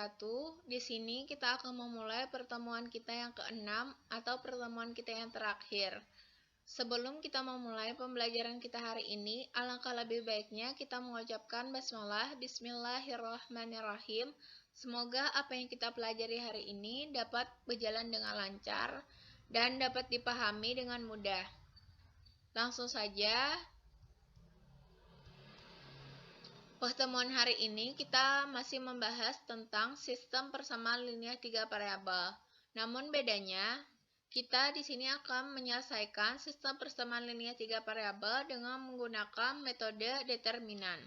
wabarakatuh. Di sini kita akan memulai pertemuan kita yang ke-6 atau pertemuan kita yang terakhir. Sebelum kita memulai pembelajaran kita hari ini, alangkah lebih baiknya kita mengucapkan basmalah, bismillahirrahmanirrahim. Semoga apa yang kita pelajari hari ini dapat berjalan dengan lancar dan dapat dipahami dengan mudah. Langsung saja. Pertemuan hari ini kita masih membahas tentang sistem persamaan linear 3 variabel. Namun bedanya, kita di sini akan menyelesaikan sistem persamaan linear 3 variabel dengan menggunakan metode determinan.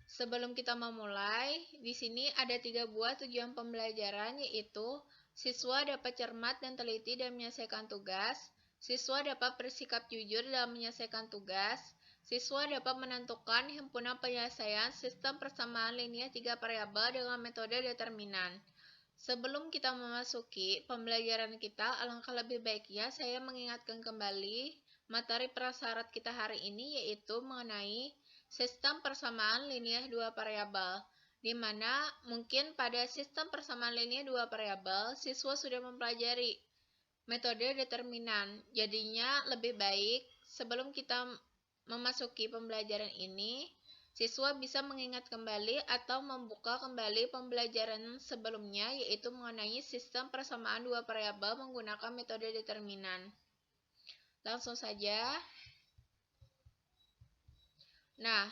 Sebelum kita memulai, di sini ada 3 buah tujuan pembelajaran, yaitu siswa dapat cermat dan teliti dalam menyelesaikan tugas, siswa dapat bersikap jujur dalam menyelesaikan tugas, siswa dapat menentukan himpunan penyelesaian sistem persamaan linear 3 variabel dengan metode determinan. Sebelum kita memasuki pembelajaran kita, alangkah lebih baiknya saya mengingatkan kembali materi prasyarat kita hari ini, yaitu mengenai sistem persamaan linear 2 variabel, di mana mungkin pada sistem persamaan linear 2 variabel siswa sudah mempelajari metode determinan. Jadinya lebih baik sebelum kita memasuki pembelajaran ini, siswa bisa mengingat kembali atau membuka kembali pembelajaran sebelumnya, yaitu mengenai sistem persamaan 2 variabel menggunakan metode determinan. Langsung saja. Nah,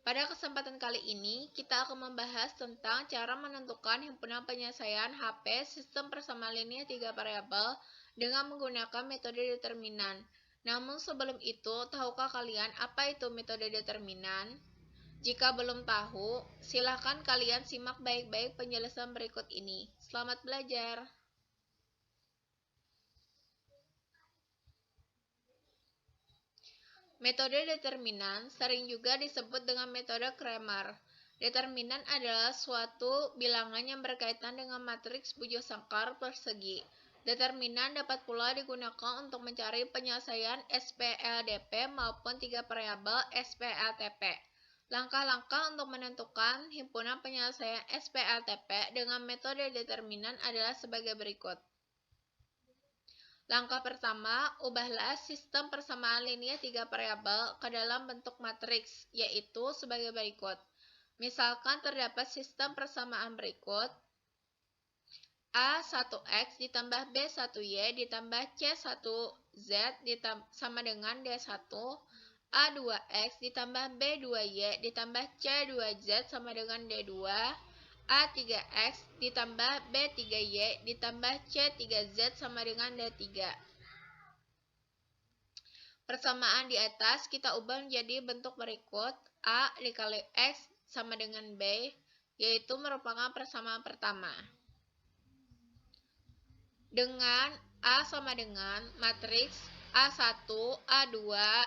pada kesempatan kali ini kita akan membahas tentang cara menentukan himpunan penyelesaian HP sistem persamaan linear 3 variabel dengan menggunakan metode determinan. Namun sebelum itu, tahukah kalian apa itu metode determinan? Jika belum tahu, silahkan kalian simak baik-baik penjelasan berikut ini. Selamat belajar! Metode determinan sering juga disebut dengan metode Cramer. Determinan adalah suatu bilangan yang berkaitan dengan matriks bujur sangkar persegi. Determinan dapat pula digunakan untuk mencari penyelesaian SPLDP maupun 3 variabel SPLTP. Langkah-langkah untuk menentukan himpunan penyelesaian SPLTP dengan metode determinan adalah sebagai berikut. Langkah pertama, ubahlah sistem persamaan linear 3 variabel ke dalam bentuk matriks, yaitu sebagai berikut. Misalkan terdapat sistem persamaan berikut: A1X ditambah B1Y ditambah C1Z sama dengan D1, A2X ditambah B2Y ditambah C2Z sama dengan D2, A3X ditambah B3Y ditambah C3Z sama dengan D3. Persamaan di atas kita ubah menjadi bentuk berikut. A dikali X sama dengan B, yaitu merupakan persamaan pertama. Dengan A sama dengan matriks A1, A2,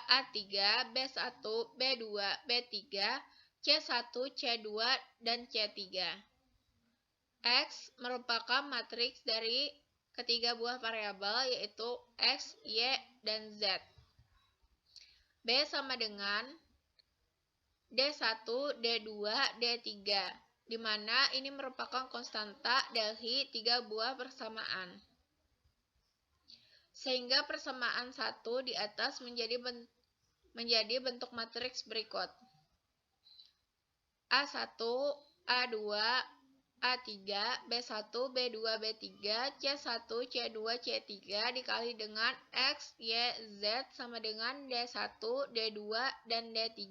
A3, B1, B2, B3, C1, C2, dan C3. X merupakan matriks dari ketiga buah variabel, yaitu X, Y, dan Z. B sama dengan D1, D2, D3, di mana ini merupakan konstanta dari 3 buah persamaan. Sehingga persamaan 1 di atas menjadi bentuk matriks berikut. A1, A2, A3, B1, B2, B3, C1, C2, C3 dikali dengan X, Y, Z sama dengan D1, D2, dan D3.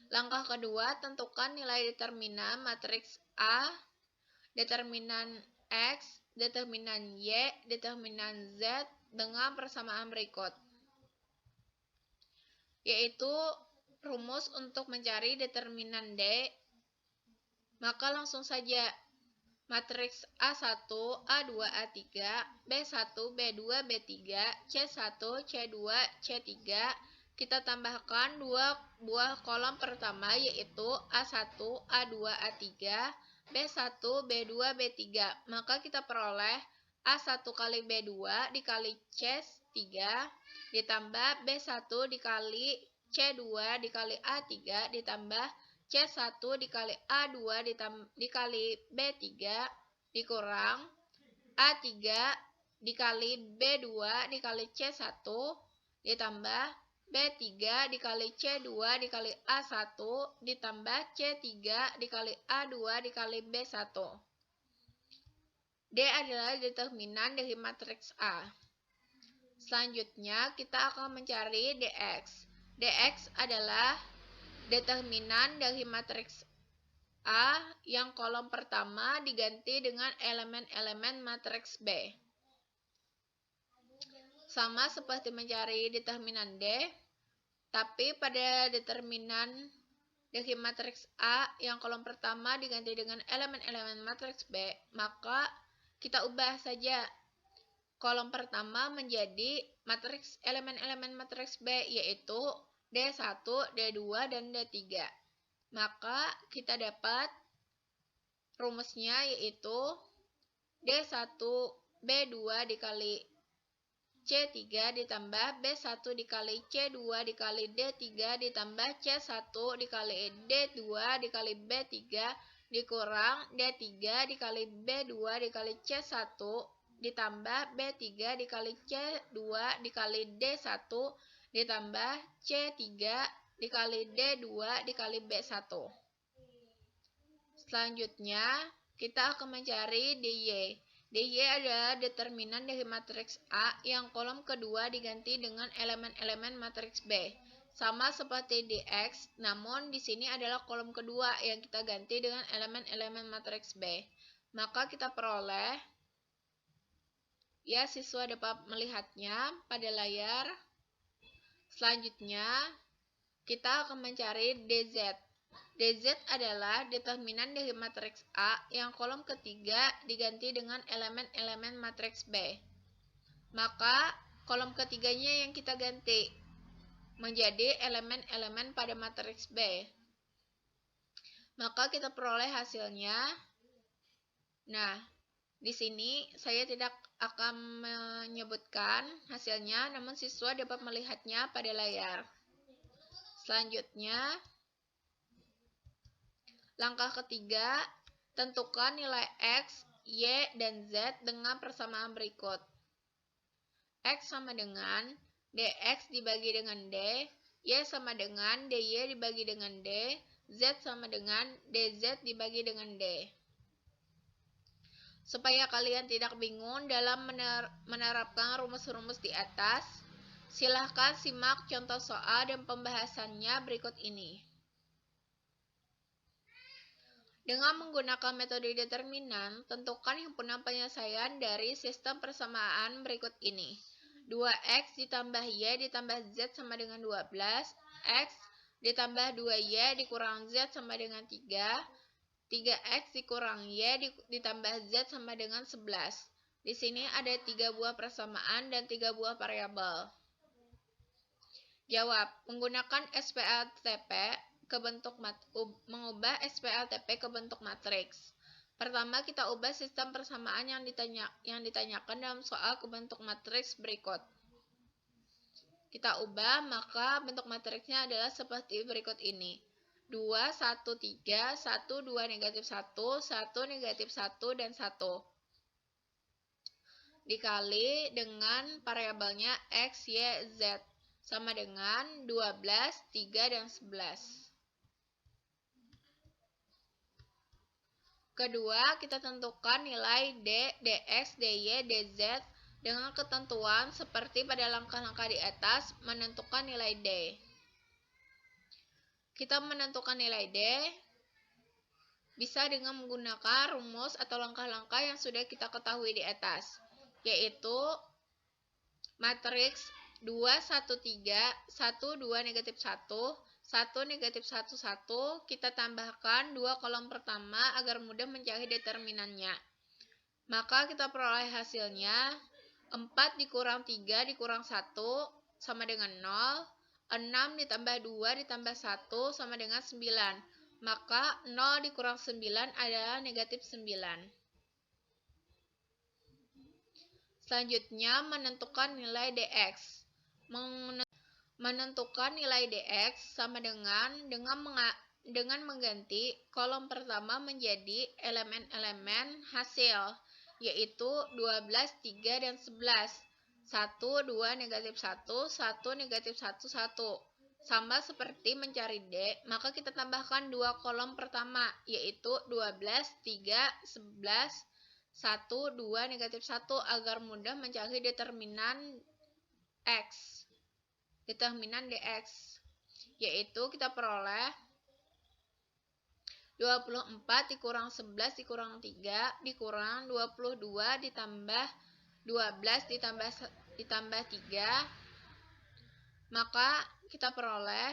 Langkah kedua, tentukan nilai determinan matriks A, determinan X, determinan Y, determinan Z dengan persamaan berikut, yaitu rumus untuk mencari determinan D. Maka langsung saja, matriks A1, A2, A3, B1, B2, B3, C1, C2, C3, kita tambahkan 2 buah kolom pertama, yaitu A1, A2, A3, B1, B2, B3. Maka kita peroleh A1 kali B2 dikali C3 ditambah B1 dikali C2 dikali A3 ditambah C1 dikali A2 dikali B3 dikurang A3 dikali B2 dikali C1 ditambah B3 dikali C2 dikali A1 ditambah C3 dikali A2 dikali B1. D adalah determinan dari matriks A. Selanjutnya kita akan mencari dx. Dx adalah determinan dari matriks A yang kolom pertama diganti dengan elemen-elemen matriks B. Sama seperti mencari determinan D, tapi pada determinan dari matriks A yang kolom pertama diganti dengan elemen-elemen matriks B, maka kita ubah saja kolom pertama menjadi matriks elemen-elemen matriks B, yaitu D1, D2, dan D3. Maka kita dapat rumusnya yaitu D1 B2 dikali C3 ditambah B1 dikali C2 dikali D3 ditambah C1 dikali D2 dikali B3 dikurang D3 dikali B2 dikali C1 ditambah B3 dikali C2 dikali D1 ditambah C3 dikali D2 dikali B1. Selanjutnya, kita akan mencari DY. DY adalah determinan dari matriks A yang kolom kedua diganti dengan elemen-elemen matriks B. Sama seperti DX, namun di sini adalah kolom kedua yang kita ganti dengan elemen-elemen matriks B. Maka kita peroleh, ya siswa dapat melihatnya pada layar. Selanjutnya, kita akan mencari DZ. DZ adalah determinan dari matriks A yang kolom ketiga diganti dengan elemen-elemen matriks B. Maka kolom ketiganya yang kita ganti menjadi elemen-elemen pada matriks B. Maka kita peroleh hasilnya. Nah, di sini saya tidak akan menyebutkan hasilnya, namun siswa dapat melihatnya pada layar. Selanjutnya, langkah ketiga, tentukan nilai X, Y, dan Z dengan persamaan berikut. X sama dengan DX dibagi dengan D, Y sama dengan DY dibagi dengan D, Z sama dengan DZ dibagi dengan D. Supaya kalian tidak bingung dalam menerapkan rumus-rumus di atas, silahkan simak contoh soal dan pembahasannya berikut ini. Dengan menggunakan metode determinan, tentukan himpunan penyelesaian dari sistem persamaan berikut ini. 2x ditambah y ditambah z sama dengan 12, x ditambah 2y dikurang z sama dengan 3, 3x dikurang y ditambah z sama dengan 11. Di sini ada 3 buah persamaan dan 3 buah variabel. Jawab, menggunakan SPLTP mengubah SPLTP ke bentuk matriks. Pertama, kita ubah sistem persamaan yang ditanyakan dalam soal ke bentuk matriks berikut. Kita ubah, maka bentuk matriksnya adalah seperti berikut ini. 2, 1, 3, 1, 2, negatif 1, 1, negatif 1, dan 1. Dikali dengan variabelnya X, Y, Z. Sama dengan 12, 3, dan 11. Kedua, kita tentukan nilai D, DX, DY, DZ dengan ketentuan seperti pada langkah-langkah di atas menentukan nilai D. Kita menentukan nilai D bisa dengan menggunakan rumus atau langkah-langkah yang sudah kita ketahui di atas, yaitu matriks 2, 1, 3, 1, 2, negatif 1, 1, negatif 1, 1, kita tambahkan 2 kolom pertama agar mudah mencari determinannya. Maka kita peroleh hasilnya 4 dikurang 3 dikurang 1 sama dengan 0, 6 ditambah 2 ditambah 1 sama dengan 9. Maka 0 dikurang 9 adalah negatif 9. Selanjutnya menentukan nilai DX. Menentukan nilai dx sama dengan mengganti kolom pertama menjadi elemen-elemen hasil, yaitu 12, 3, dan 11. 1, 2, negatif 1, 1, negatif 1, 1. Sama seperti mencari D, maka kita tambahkan dua kolom pertama, yaitu 12, 3, 11, 1, 2, negatif 1, agar mudah mencari determinan X. Determinan dx, yaitu kita peroleh 24 dikurang 11 dikurang 3 dikurang 22 ditambah 12 ditambah 3, maka kita peroleh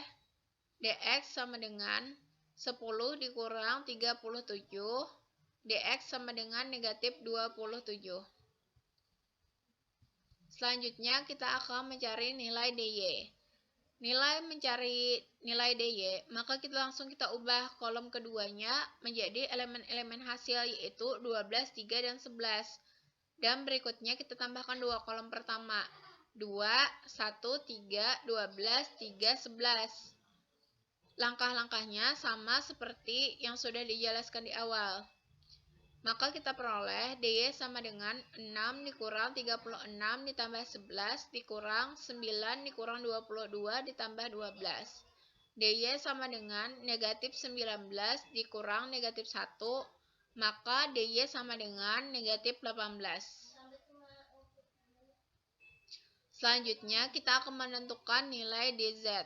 dx sama dengan 10 dikurang 37, dx sama dengan negatif 27. Selanjutnya kita akan mencari nilai dy. Mencari nilai dy, maka kita ubah kolom keduanya menjadi elemen-elemen hasil, yaitu 12, 3, dan 11. Dan berikutnya kita tambahkan dua kolom pertama, 2, 1, 3, 12, 3, 11. Langkah-langkahnya sama seperti yang sudah dijelaskan di awal. Maka kita peroleh dy sama dengan 6 dikurang 36 ditambah 11 dikurang 9 dikurang 22 ditambah 12. Dy sama dengan negatif 19 dikurang negatif 1, maka dy sama dengan negatif 18. Selanjutnya kita akan menentukan nilai dz.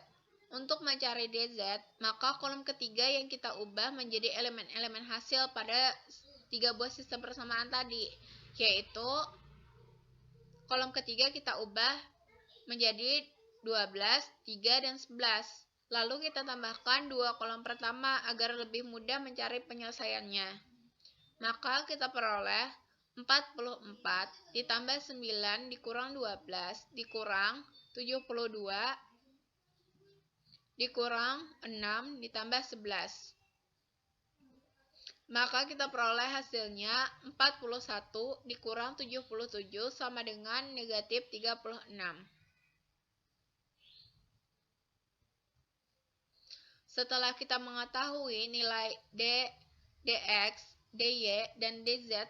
Untuk mencari dz, maka kolom ketiga yang kita ubah menjadi elemen-elemen hasil pada 3 buah sistem persamaan tadi, yaitu kolom ketiga kita ubah menjadi 12, 3, dan 11. Lalu kita tambahkan dua kolom pertama agar lebih mudah mencari penyelesaiannya. Maka kita peroleh 44 ditambah 9 dikurang 12 dikurang 72 dikurang 6 ditambah 11. Maka kita peroleh hasilnya 41 dikurang 77 sama dengan negatif 36. Setelah kita mengetahui nilai D, dx, dy, dan dz,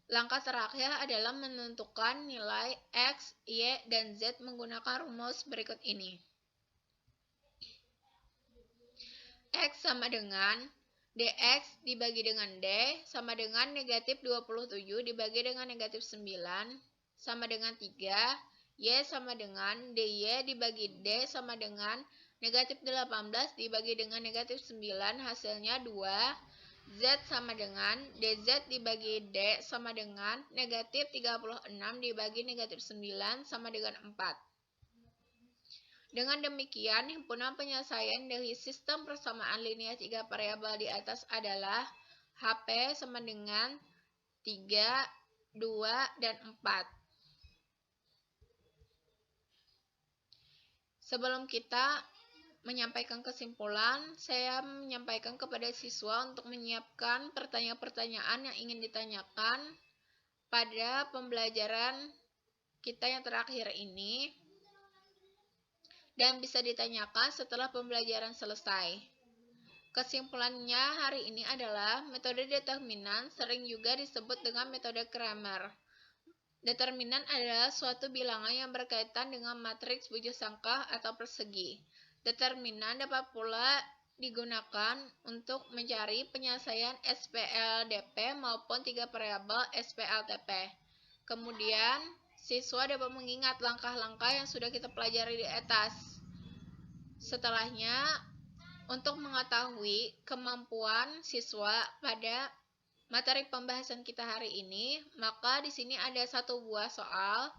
langkah terakhir adalah menentukan nilai x, y, dan z menggunakan rumus berikut ini. X sama dengan dx dibagi dengan d sama dengan negatif 27 dibagi dengan negatif 9 sama dengan 3, y sama dengan dy dibagi d sama dengan negatif 18 dibagi dengan negatif 9, hasilnya 2, z sama dengan dz dibagi d sama dengan negatif 36 dibagi negatif 9 sama dengan 4. Dengan demikian, himpunan penyelesaian dari sistem persamaan linear 3 variabel di atas adalah HP sama dengan 3, 2, dan 4. Sebelum kita menyampaikan kesimpulan, saya menyampaikan kepada siswa untuk menyiapkan pertanyaan-pertanyaan yang ingin ditanyakan pada pembelajaran kita yang terakhir ini, dan bisa ditanyakan setelah pembelajaran selesai. Kesimpulannya hari ini adalah metode determinan sering juga disebut dengan metode Cramer. Determinan adalah suatu bilangan yang berkaitan dengan matriks bujuk sangka atau persegi. Determinan dapat pula digunakan untuk mencari penyelesaian SPLDP maupun 3 variabel SPLTP. Kemudian, siswa dapat mengingat langkah-langkah yang sudah kita pelajari di atas. Setelahnya, untuk mengetahui kemampuan siswa pada materi pembahasan kita hari ini, maka di sini ada satu buah soal.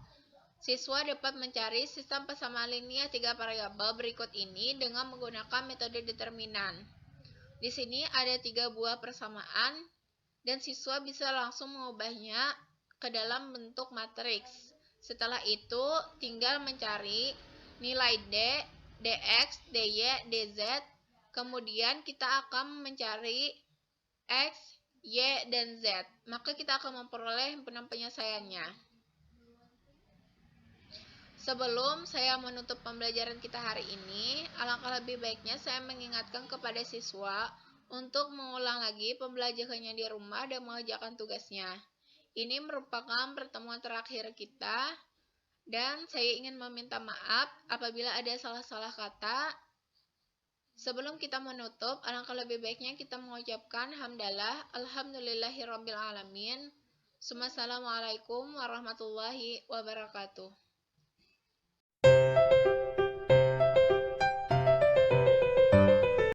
Siswa dapat mencari sistem persamaan linear 3 variabel berikut ini dengan menggunakan metode determinan. Di sini ada 3 buah persamaan dan siswa bisa langsung mengubahnya ke dalam bentuk matriks. Setelah itu, tinggal mencari nilai D, dx, dy, dz. Kemudian kita akan mencari x, y, dan z. Maka kita akan memperoleh himpunan penyelesaiannya. Sebelum saya menutup pembelajaran kita hari ini, alangkah lebih baiknya saya mengingatkan kepada siswa untuk mengulang lagi pembelajarannya di rumah dan mengerjakan tugasnya. Ini merupakan pertemuan terakhir kita, dan saya ingin meminta maaf apabila ada salah-salah kata. Sebelum kita menutup, alangkah lebih baiknya kita mengucapkan hamdalah, alhamdulillahirabbil alamin. Assalamualaikum warahmatullahi wabarakatuh.